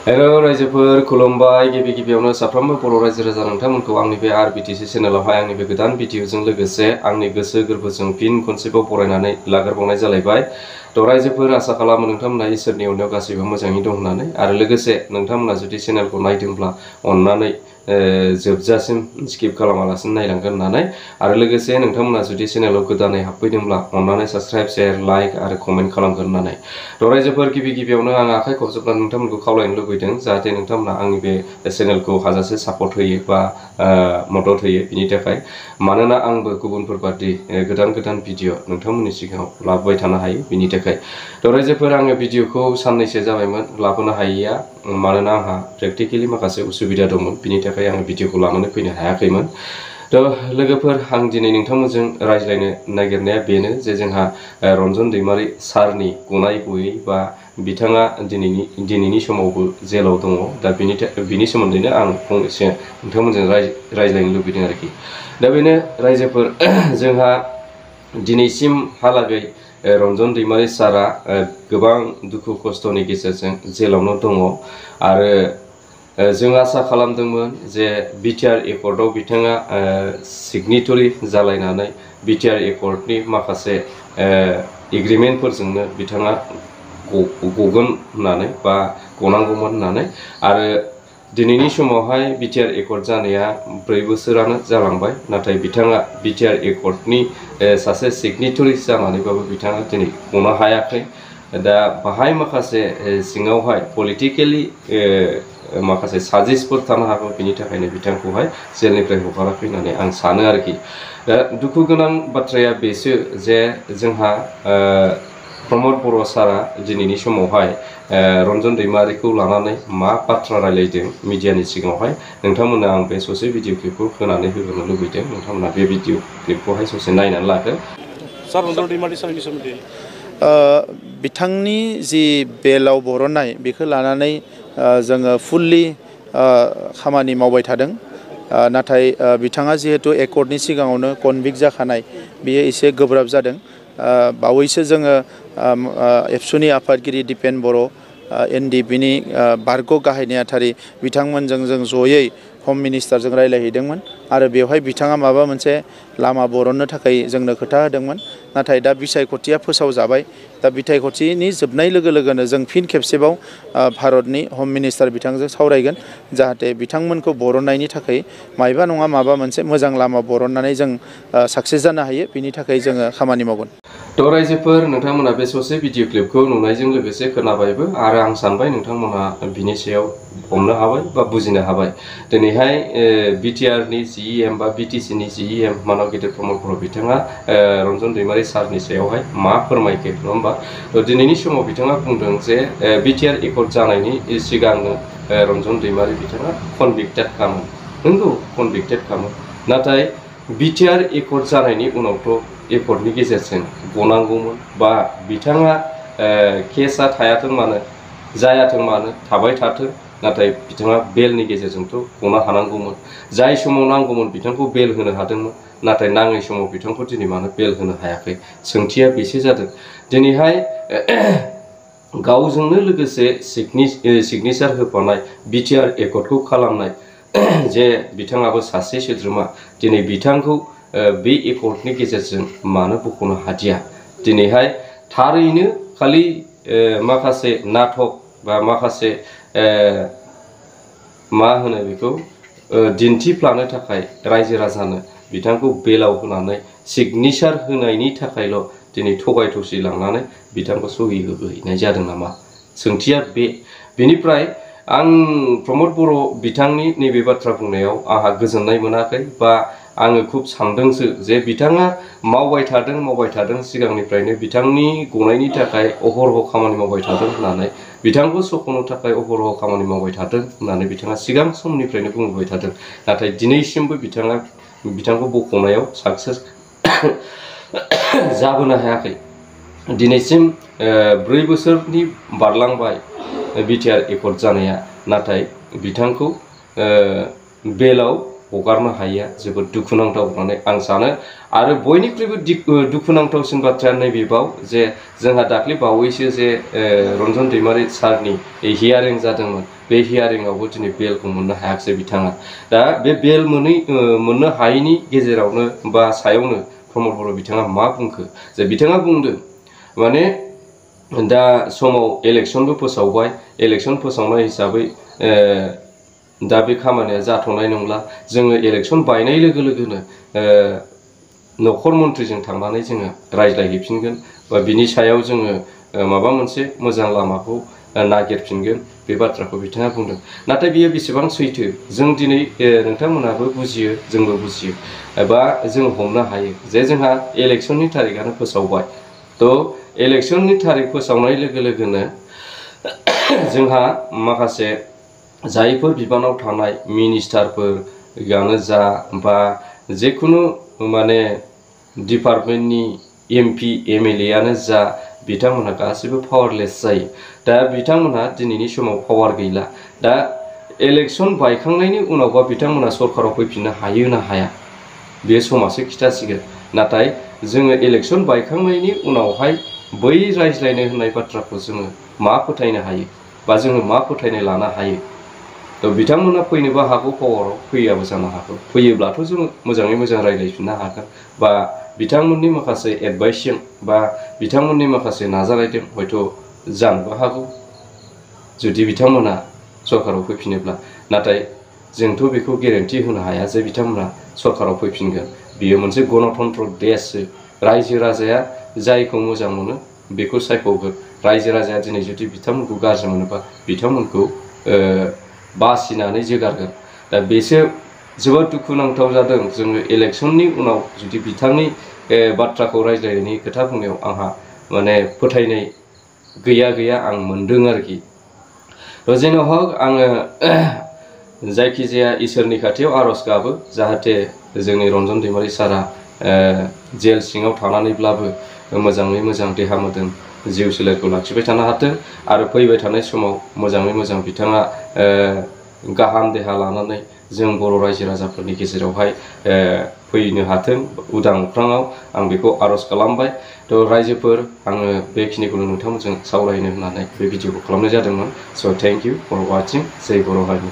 Hello रायजोफोर खुलुमबाय गिबि गिबियावनो साफ्रोमबो बर' रायजो राजा नोंथांमोनखौ आंनि बे आरबिटिसि चेनेलावहाय आंनि बे गोदान भिडिअजों लोगोसे आंनि गोसो गोरबोजों फिन खनसेबाव बरायनानै लाग्रोबावनाय जालायबाय। थ' रायजोफोर आसा खालामो नोंथांमोना इसोरनि अननायाव गासैबो मोजाङै दं होननानै आरो लोगोसे नोंथांमोना जुदि चेनेलखौ नायदोंब्ला अननानै जोबजासिम स्किप खालामालासिनो नायलांगोन होननानै आरो लोगोसे नोंथांमोना जुदि चेनेलाव गोदानै हाबफैदोंब्ला अननानै साबस्क्राइब शेयार लाइक आरो कमेन्ट खालामगोन होननानै। थ' रायजोफोर गिबि गिबियावनो आं आखाइ खबजोबनानै नोंथांमोनखौ खावलायनो लुबैदों जाहाथे नोंथांमोना आंनि बे चेनेलखौ हाजासे सापर्ट होयो बा मदद होयो बिनि थाखाय मानोना आंबो गुबुनफोर बादि गोदान गोदान भिडिअ नोंथांमोननि सिगाङाव लाबोबाय थानो हायो बिनि थाखाय। थ' रायजोफोर आङो भिडिअखौ साननैसो जाबायमोन लाबोनो हायैया मानोना आंहा प्रेक्टिकेलि माखासे उसुबिदा दंमोन बिनि थाखाय आङो भिडिअखौ लानानै फैनो हायाखैमोन। थ' लोगोफोर आं दिनै नोंथांमोनजों रायज्लायनो नागिरनाया बेनो जे जोंहा रन्जन दैमारि सारनि गनाय गयै बा बिथाङा दिनैनि समावबो जेलाव दङ दा बिनि सोमोन्दैनो आं फंनैसो नोंथांमोनजों रायज्लायनो लुबैदों आरोखि। दा बेनो रायजोफोर जोंहा दिनैसिमहालागै रन्जन दैमारि सारा गोबां दुखु खस्थ'नि गेजेरजों जेलावनो दङ आरो जों आसा खालामदोंमोन जे बिटिआर एकर्डआव बिथाङा सिगनेटरि जालायनानै बिटिआर एकर्डनि माखासे एग्रिमेन्टफोरजोंनो बिथाङा गगोन होननानै बा गनांगौमोन होननानै आरो दिनैनि समावहाय बिटिआर एकर्ड जानाया 4 बोसोरानो जालांबाय नाथाय बिथाङा बिटिआर एकर्डनि सासे सिगनेटरि जानानैबाबो बिथाङा दिनै गनो हायाखै। दा बाहाय माखासे सिङावहाय पलिटिकेलि माखासे साजिसफोर थानो हागौ बिनि थाखायनो बिथांखौहाय जेलनिफ्राय हगाराखै होननानै आं सानो आरोखि। दा दुखु गोनां बाथ्राया बेसो जे जोंहा प्रमद बर' सारा दिनैनि समावहाय रन्जन दैमारिखौ लानानै मा बाथ्रा रायलायदों मिडियानि सिगाङावहाय नोंथांमोननो आं बे ससे भिडिअ क्लिपखौ होनानै होनो लुबैदों। नोंथांमोना बे भिडिअ क्लिपखौहाय ससे नायनानै लादो। सार रन्जन दैमारि सारनि सोमोन्दै बिथांनि जि बेलाव बरननाय बेखौ लानानै जोङो फुल्लि खामानि मावबाय थादों। नाथाय बिथाङा जिहेतु एकर्डनि सिगाङावनो कनभिक्ट जाखानाय बेयो एसे गोब्राब जादों। बावैसो जोङो एबसुनि आफादगिरि दिपेन बर' एनडिपिनि बारग' गाहाय नेहाथारि बिथांमोनजों जों जयै हम मिनिस्टारजों रायज्लायहैदोंमोन आरो बेवहाय बिथाङा माबा मोनसे लामा बरननो थाखाय जोंनो खोथा होदोंमोन। नाथाय दा बिसायख'थिया फोसावजाबाय। दा बिसायख'थिनि जोबनाय लोगो लोगोनो जों फिन खेबसेबाव भारतनि हम मिनिस्टार बिथांजों सावरायगोन जाहाथे बिथांमोनखौ बरननायनि थाखाय मायबा नङा माबा मोनसे मोजां लामा बरननानै जों साक्सेस जानो हायो बिनि थाखाय जोङो खामानि मावगोन। थ' रायजोफोर नोंथांमोना बे ससे भिडिअ क्लिपखौ नुनायजों लोगोसे खोनाबायबो आरो आं सानबाय नोंथांमोना बिनि सायाव हमनो हाबाय बा बुजिनो हाबाय। दिनैहाय बिटिआरनि जिएम बा बिटिसिनि जिएम मानव गेदेर प्रमद बर' बिथाङा रन्जन दैमारि सारनि सायावहाय मा फोरमायखो नङा होमबा। दिनैनि समाव बिथाङा बुंदों जे बिटिआर एकर्ड जानायनि सिगांनो रन्जन दैमारि बिथाङा कनभिक्टेड खामोन। नंगौ कनभिक्टेड खामोन नाथाय बिटिआर एकर्ड जानायनि उनावथ' एकर्डनि गेजेरजों गनांगौमोन बा बिथाङा केसआ थायाथों मानो जायाथों मानो थाबाय थाथों नाथाय बिथाङा बेलनि गेजेरजोंथ' गनो हानांगौमोन। जाय समाव नांगौमोन बिथांखौ बेल होनो हादोंमोन नाथाय नाङै समाव बिथांखौ दिनै मानो बेल होनो हायाखै सोंथिया बेसो जादों। दिनैहाय गावजोंनो लोगोसे सिगनेचार होफानाय बिटिआर एकर्डखौ खालामनाय जे बिथाङाबो सासे सोद्रोमा दिनै बिथांखौ बे एकर्डनि गेजेरजों मानो बख'नो हादिया। दिनैहाय थारैनो खालि माखासे नाटक बा माखासे मा होनो बेखौ दिन्थिफ्लानो थाखाय रायजो राजानो बिथांखौ बेलाव होनानै सिगनेचार होनायनि थाखायल' दिनै थगाय थसि लांनानै बिथांखौ सहि होहैनाय जादों नामा सोंथिया बे। बेनिफ्राय आं प्रमद बर' बिथांनि नैबे बाथ्रा बुंनायाव आंहा गोजोननाय मोनाखै बा आङो खुब सानदोंसो जे बिथाङा मावबाय थादों सिगांनिफ्रायनो बिथांनि गनायनि थाखाय अहरह खामानि मावबाय थादों होननानै बिथांखौ सख'नो थाखाय अहरह खामानि मावबाय थादों होननानै बिथाङा सिगां समनिफ्रायनो बुंबाय थादों। नाथाय दिनैसिमबो बिथांखौ बख'नायाव साक्सेस जाबोनो हायाखै। दिनैसिम 4 बोसोरनि बारलांबाय बिटिआर एकर्ड जानाया नाथाय बिथांखौ बेलाव हगारनो हायिया जोबोद दुखुनांथाव होननानै आं सानो। आरो बयनिख्रुइबो दुखुनांथावसिन बाथ्राया नैबेबाव जे जोंहा दाख्लै बावैसो जे रन्जन दैमारि सारनि हियारिं जादोंमोन, बे हियारिंआवबो दिनै बेलखौ मोननो हायाखिसै बिथाङा। दा बे बेल मोननो हायैनि गेजेरावनो बा सायावनो प्रमद बर' बिथाङा मा बुंखो, जे बिथाङा बुंदों माने दा समाव इलेक्सनबो फोसावबाय, इलेक्सन फोसावनाय हिसाबै दा बे खामानिया जाथ'नाय नंला, जोङो इलेक्सन बायनाय लोगो लोगोनो न'खर मन्थ्रिजों थांनानै जोङो रायज्लायहैफिनगोन बा बिनि सायाव जोङो माबा मोनसे मोजां लामाखौ नागिरफिनगोन, बे बाथ्राखौ बिथाङा बुंदों। नाथाय बियो बेसेबां सैथो जों दिनै नोंथांमोनहाबो बुजियो, जोंबो बुजियो, एबा जों हमनो हायो जे जोंहा इलेक्सननि तारिखआनो फोसावबाय। थ' इलेक्सननि तारिख फोसावनाय लोगो लोगोनो जोंहा माखासे जायफोर बिबानाव थानाय मिनिस्टारफोरानो जा बा जेखुनु माने डिपार्टमेन्टनि MP MLA आनो जा, बिथांमोनहा गासैबो पावारलेस जायो। दा बिथांमोनहा दिनैनि समाव पावार गैला। दा इलेक्सन बायखांनायनि उनावबा बिथांमोना सरकाराव फैफिननो हायो ना हाया, बे समासो खिथासिगोन। नाथाय जोङो इलेक्सन बायखांनायनि उनावहाय बै रायज्लायनो होननाय बाथ्राखौ जोङो मा फोथायनो हायो बा जोङो मा फोथायनाय लानो हायो? थ' बिथांमोना फैनोबो हागौ, पावाराव फैयाबो जानो हागौ। फैयोब्लाथ' जों मोजाङै मोजां रायज्लायफिननो हागोन, बा बिथांमोननि माखासे एडभाइसजों बा बिथांमोननि माखासे नाजानायजों हयथ' जानोबो हागौ जुदि बिथांमोना सरकाराव फैफिनोब्ला। नाथाय जोंथ' बेखौ गेरेन्टि होनो हाया जे बिथांमोना सरकाराव फैफिनगोन। बियो मोनसे गणतन्त्र देशसो, रायजो राजाया जायखौ मोजां मोनो बेखौ सायख'गोन। रायजो राजाया दिनै जुदि बिथांमोनखौ गाज्रि मोनोबा बिथांमोनखौ बासिनानै जोगारगोन। दा बेसो जोबोद दुखुनांथाव जादों। जोङो इलेक्सननि उनाव जुदि बिथांनि बाथ्राखौ रायज्लायनायनि खोथा बुंनायाव आंहा माने फोथायनाय गैया आं मोनदों आरोखि। जेन' हक आङो जायखिजाया इसोरनि खाथियाव आर'ज गाबो जाहाथे जोंनि रन्जन दैमारि सारा जेल सिङाव थानानैब्लाबो मोजाङै मोजां देहा मोदोम जिउ सोलेरखौ लाखिबाय थानो हाथों, आरो फैबाय थानाय समाव मोजाङै मोजां बिथाङा गाहाम देहा लानानै जों बर' रायजो राजाफोरनि गेजेरावहाय फैनो हाथों उदां अख्राङाव, आं बेखौ आर'ज खालामबाय। थ' रायजोफोर, आङो बेखिनिखौनो नोंथांमोनजों सावरायनो होननानै बे भिडिअखौ खालामनाय जादोंमोन। स' थेंक इउ फर वाचिं। जै बर' हारि।